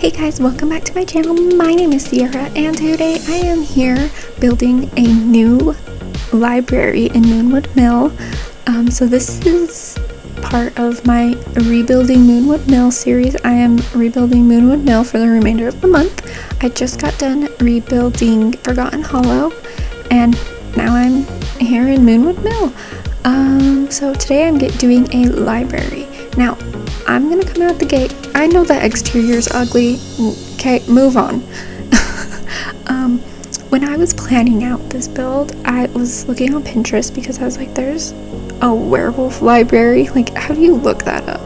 Hey guys, welcome back to my channel. My name is Sierra and today I am here building a new library in Moonwood Mill. So this is part of my Rebuilding Moonwood Mill series. I am rebuilding Moonwood Mill for the remainder of the month. I just got done rebuilding Forgotten Hollow and now I'm here in Moonwood Mill. So today I'm doing a library. Now, I'm gonna come out the gate. I know the exterior is ugly. Okay, move on. When I was planning out this build, I was looking on Pinterest because I was like, there's a werewolf library. Like, how do you look that up?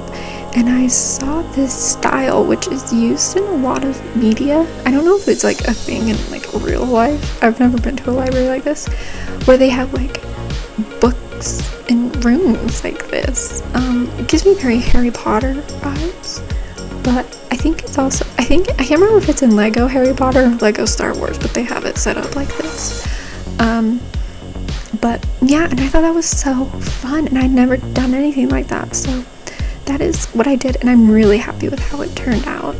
And I saw this style, which is used in a lot of media. I don't know if it's like a thing in like real life. I've never been to a library like this, where they have like books in rooms like this. It gives me very Harry Potter vibes, but I think it's also, I can't remember if it's in Lego Harry Potter or Lego Star Wars, but they have it set up like this. But yeah, and I thought that was so fun, and I'd never done anything like that, so that is what I did, and I'm really happy with how it turned out.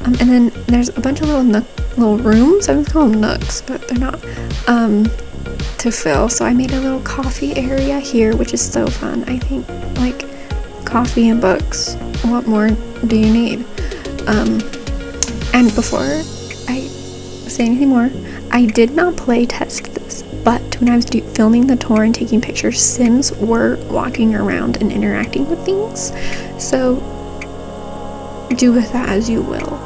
And then there's a bunch of little rooms. I would call them nooks, but they're not, to fill. So I made a little coffee area here, which is so fun. I think, like, coffee and books, what more do you need? And before I say anything more, I did not play test this, but when I was filming the tour and taking pictures, Sims were walking around and interacting with things, so do with that as you will.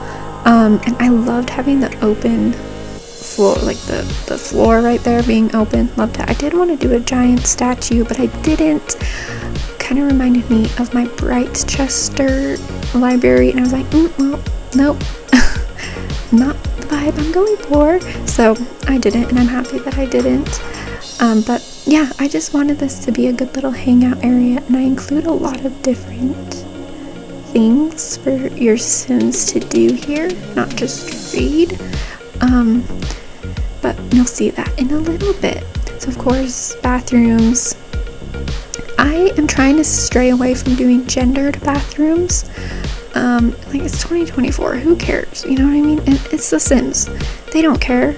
And I loved having the open floor, like the floor right there being open. Loved it. I did want to do a giant statue, but I didn't. Kind of reminded me of my Brightchester library, and I was like, well, nope. Not the vibe I'm going for. So I didn't, and I'm happy that I didn't. But yeah, I just wanted this to be a good little hangout area, and I include a lot of different things for your Sims to do here, not just read. But you'll see that in a little bit. So of course, bathrooms. I am trying to stray away from doing gendered bathrooms. Like, it's 2024, who cares? You know what I mean? And it's The Sims. They don't care.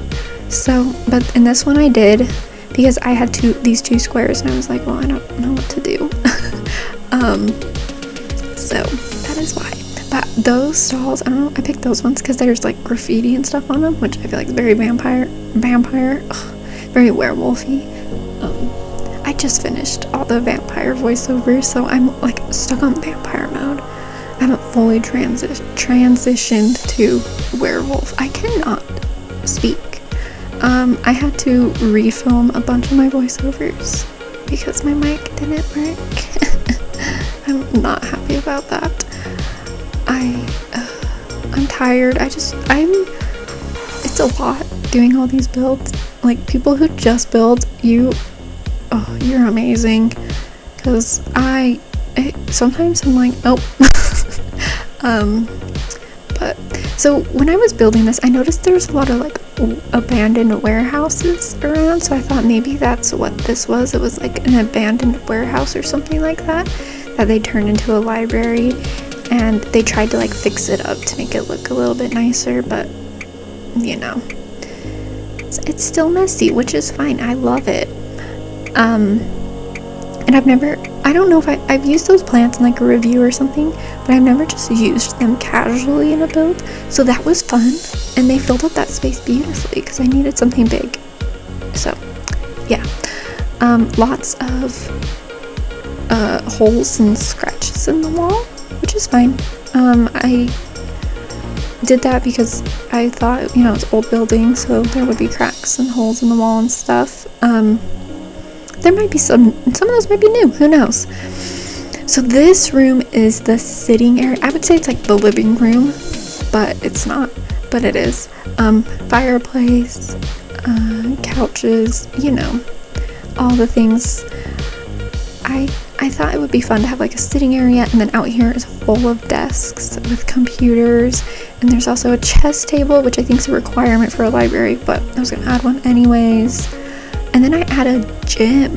So, but in this one I did, because I had these two squares, and I was like, well, I don't know what to do. So that is why. But those stalls, I don't know, I picked those ones because there's like graffiti and stuff on them, which I feel like is very vampire, very werewolfy. I just finished all the vampire voiceovers, so I'm like stuck on vampire mode. I haven't fully transitioned to werewolf. I cannot speak. I had to refilm a bunch of my voiceovers because my mic didn't work. I'm not happy about that. I'm tired. It's a lot doing all these builds. Like, people who just build, you're amazing. Because sometimes I'm like, oh. But so when I was building this, I noticed there's a lot of like abandoned warehouses around, so I thought maybe that's what this was. It was like an abandoned warehouse or something like that they turned into a library, and they tried to like fix it up to make it look a little bit nicer, but you know, it's still messy, which is fine. I love it. And I don't know if I've used those plants in like a review or something, but I've never just used them casually in a build, so that was fun, and they filled up that space beautifully because I needed something big. So yeah, lots of holes and scratches in the wall, which is fine. I did that because I thought, you know, it's old building, so there would be cracks and holes in the wall and stuff. There might be some of those might be new, who knows. So this room is the sitting area. I would say it's like the living room, but it's not, but it is. Fireplace, couches, you know, all the things. I thought it would be fun to have like a sitting area, and then out here is full of desks with computers, and there's also a chess table, which I think is a requirement for a library, but I was gonna add one anyways. And then I add a gym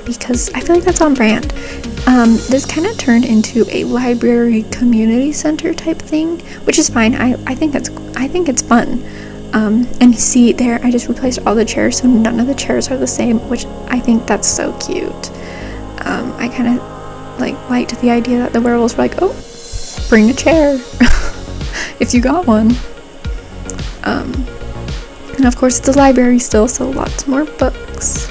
because I feel like that's on brand. This kind of turned into a library community center type thing, which is fine. I think it's fun. And you see there, I just replaced all the chairs, so none of the chairs are the same, which I think that's so cute. I kind of liked the idea that the werewolves were like, oh, bring a chair if you got one. And of course it's a library still, so lots more books.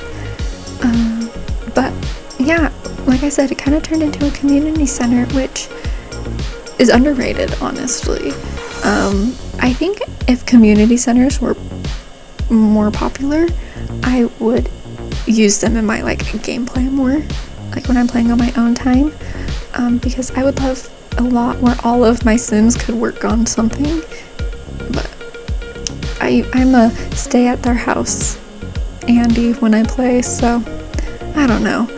But yeah, like I said, it kind of turned into a community center, which is underrated, honestly. I think if community centers were more popular, I would use them in my gameplay more, like when I'm playing on my own time, because I would love a lot where all of my Sims could work on something. But I'm a stay at their house Andy when I play, so I don't know.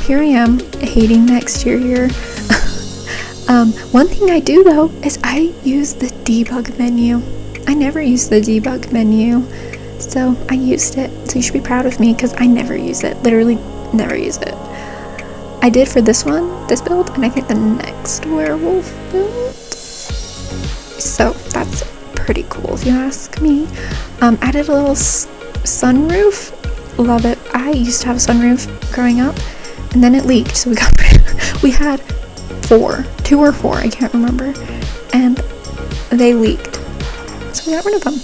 Here I am hating the exterior. One thing I do though is I use the debug menu. I never use the debug menu, so I used it. So you should be proud of me because I never use it. Literally never use it. I did for this build, and I think the next werewolf build. So that's pretty cool if you ask me. Added a little sunroof. Love it. I used to have a sunroof growing up, and then it leaked, so we had 2 or 4, I can't remember, and they leaked, so we got rid of them.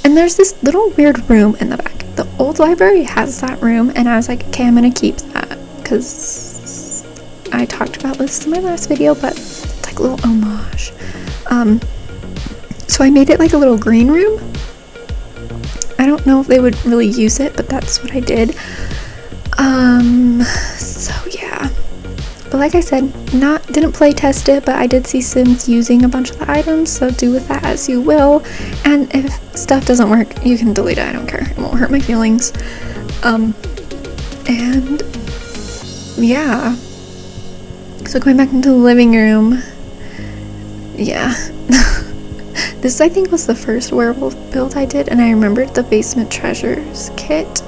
And there's this little weird room in the back. The old library has that room, and I was like, okay, I'm gonna keep that because I talked about this in my last video, but it's like a little homage. So I made it like a little green room. I don't know if they would really use it, but that's what I did. So yeah. But like I said, didn't play test it, but I did see Sims using a bunch of the items, so do with that as you will. And if stuff doesn't work, you can delete it, I don't care. It won't hurt my feelings. And yeah. So going back into the living room. Yeah. This I think was the first werewolf build I did, and I remembered the basement treasures kit.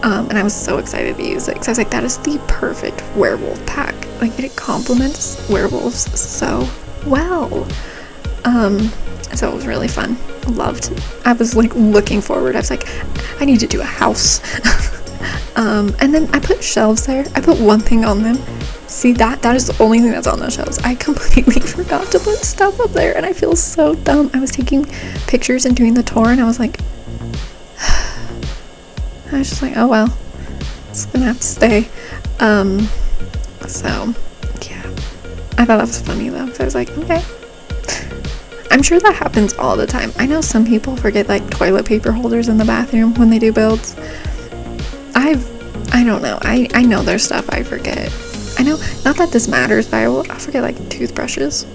And I was so excited to use it because I was like, that is the perfect werewolf pack. Like, it complements werewolves so well. So it was really fun. I was like looking forward. I was like, I need to do a house. And then I put shelves there. I put one thing on them. See, that is the only thing that's on those shelves. I completely forgot to put stuff up there, and I feel so dumb. I was taking pictures and doing the tour, and I was like, I was just like, oh well, it's gonna have to stay. So yeah, I thought that was funny though. So I was like, okay. I'm sure that happens all the time. I know some people forget like toilet paper holders in the bathroom when they do builds. I don't know. I know there's stuff I forget. I know, not that this matters, but I'll forget like toothbrushes.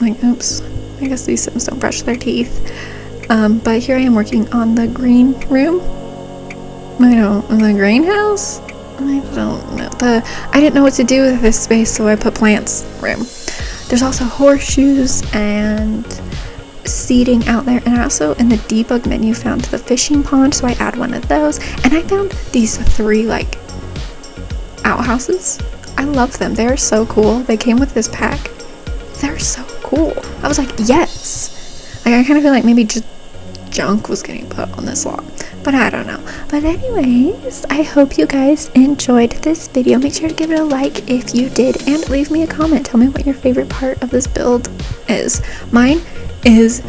Like, oops, I guess these Sims don't brush their teeth. But here I am working on the green room. The greenhouse? I don't know. I didn't know what to do with this space, so I put plants room. There's also horseshoes and seating out there, and I also in the debug menu found the fishing pond, so I add one of those. And I found these 3 like outhouses. I love them. They're so cool. They came with this pack. They're so cool. I was like, yes. Like, I kind of feel like maybe just junk was getting put on this lot, but I don't know. But anyways, I hope you guys enjoyed this video. Make sure to give it a like if you did, and leave me a comment. Tell me what your favorite part of this build is. Mine is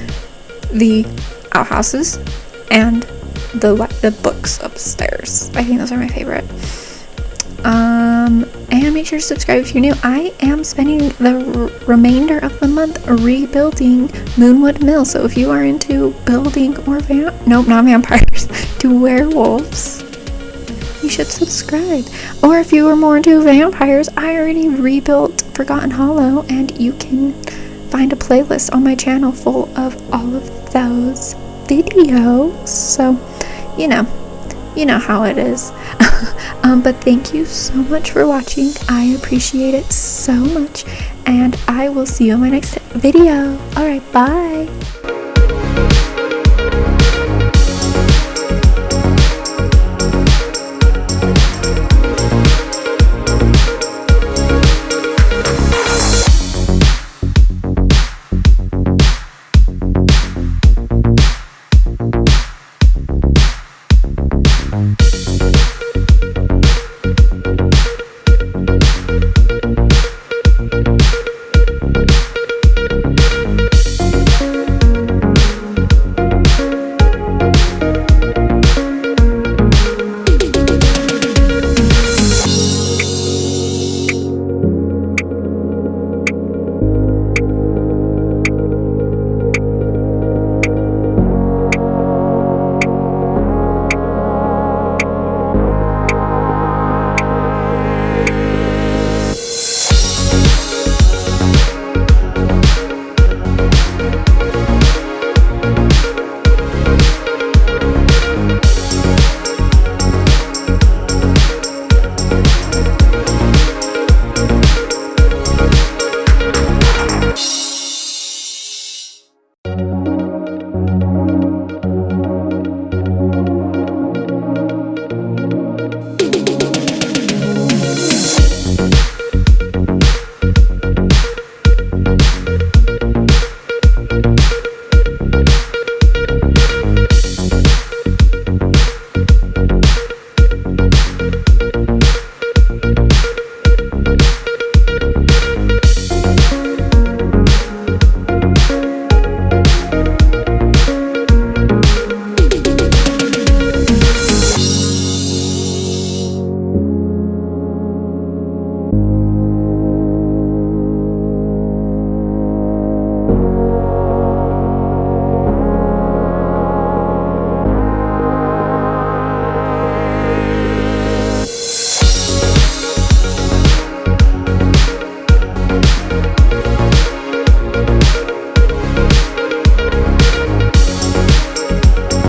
the outhouses and the books upstairs. I think those are my favorite. And make sure to subscribe if you're new. I am spending the remainder of the month rebuilding Moonwood Mill, so if you are into building or not vampires, to werewolves, you should subscribe. Or if you are more into vampires, I already rebuilt Forgotten Hollow, and you can find a playlist on my channel full of all of those videos. So you know how it is. But thank you so much for watching. I appreciate it so much, and I will see you in my next video. Alright, bye.